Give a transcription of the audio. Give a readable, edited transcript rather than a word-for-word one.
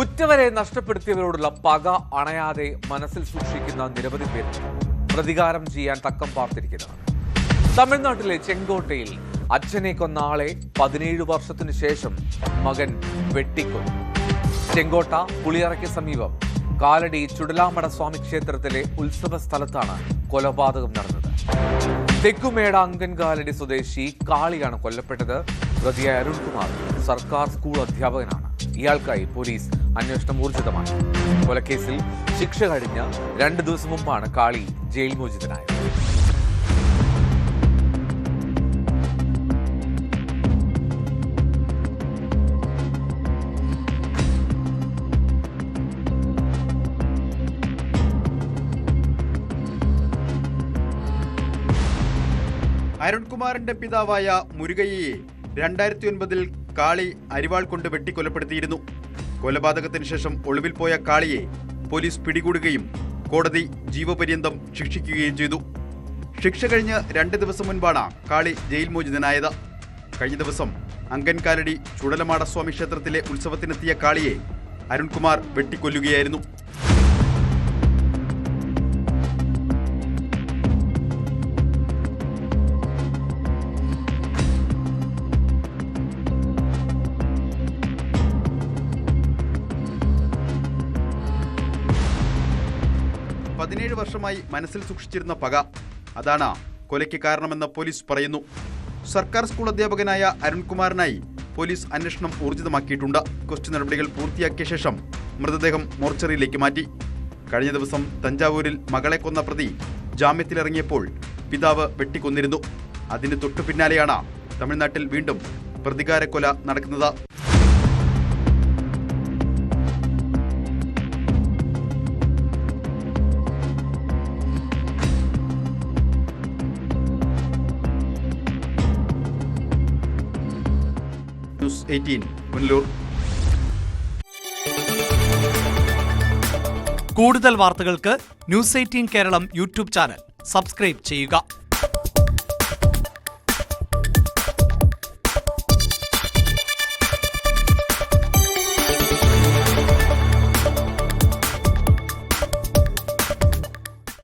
ഉറ്റവരെ നഷ്ടപ്പെടുത്തിയവരോടുള്ള പക അണയാതെ മനസ്സിൽ സൂക്ഷിക്കുന്ന നിരവധി പേർ പ്രതികാരം ചെയ്യാൻ തക്കം പാർത്തിരിക്കുന്നത്. തമിഴ്നാട്ടിലെ ചെങ്കോട്ടയിൽ അച്ഛനെ കൊന്ന ആളെ 17 വർഷത്തിനു ശേഷം മകൻ വെട്ടിക്കൊന്നു. ചെങ്കോട്ട പുളിയറയ്ക്ക് സമീപം കാലടി ചുടലാമട സ്വാമി ക്ഷേത്രത്തിലെ ഉത്സവ സ്ഥലത്താണ് കൊലപാതകം നടന്നത്. തെക്കുമേട അങ്കൻകാലടി സ്വദേശി കാളിയാണ് കൊല്ലപ്പെട്ടത്. പ്രതിയായ അരുൺകുമാർ സർക്കാർ സ്കൂൾ അധ്യാപകനാണ്. ഇയാൾക്കായി പോലീസ് അന്വേഷണം ഊർജിതമാക്കി. കൊലക്കേസിൽ ശിക്ഷ കഴിഞ്ഞ 2 ദിവസം മുമ്പാണ് കാളി ജയിൽ മോചിതനായത്. അരുൺകുമാറിന്റെ പിതാവായ മുരുകയ്യയെ 2009-ൽ കാളി അരിവാൾ കൊണ്ട് വെട്ടിക്കൊലപ്പെടുത്തിയിരുന്നു. കൊലപാതകത്തിന് ശേഷം ഒളിവിൽ പോയ കാളിയെ പോലീസ് പിടികൂടുകയും കോടതി ജീവപര്യന്തം ശിക്ഷിക്കുകയും ചെയ്തു. ശിക്ഷ കഴിഞ്ഞ് 2 ദിവസം മുൻപാണ് കാളി ജയിൽ മോചിതനായത്. കഴിഞ്ഞ ദിവസം അങ്കൻകാലടി ചുടലമാട സ്വാമി ക്ഷേത്രത്തിലെ ഉത്സവത്തിനെത്തിയ കാളിയെ അരുൺകുമാർ വെട്ടിക്കൊല്ലുകയായിരുന്നു. പതിനേഴ് വർഷമായി മനസ്സിൽ സൂക്ഷിച്ചിരുന്ന പക അതാണ് കൊലയ്ക്ക് കാരണമെന്ന് പോലീസ് പറയുന്നു. സർക്കാർ സ്കൂൾ അധ്യാപകനായ അരുൺകുമാറിനായി പോലീസ് അന്വേഷണം ഊർജിതമാക്കിയിട്ടുണ്ട്. ക്വസ്റ്റ്യൻ നടപടികൾ പൂർത്തിയാക്കിയ ശേഷം മൃതദേഹം മോർച്ചറിയിലേക്ക് മാറ്റി. കഴിഞ്ഞ ദിവസം തഞ്ചാവൂരിൽ മകളെ കൊന്ന പ്രതി ജാമ്യത്തിലിറങ്ങിയപ്പോൾ പിതാവ് വെട്ടിക്കൊന്നിരുന്നു. അതിന് തൊട്ടു പിന്നാലെയാണ് തമിഴ്നാട്ടിൽ വീണ്ടും പ്രതികാരക്കൊല നടക്കുന്നത്. News 18 പുനലൂർ. കൂടുതൽ വാർത്തകൾക്ക് News 18 Keralam YouTube channel subscribe ചെയ്യുക.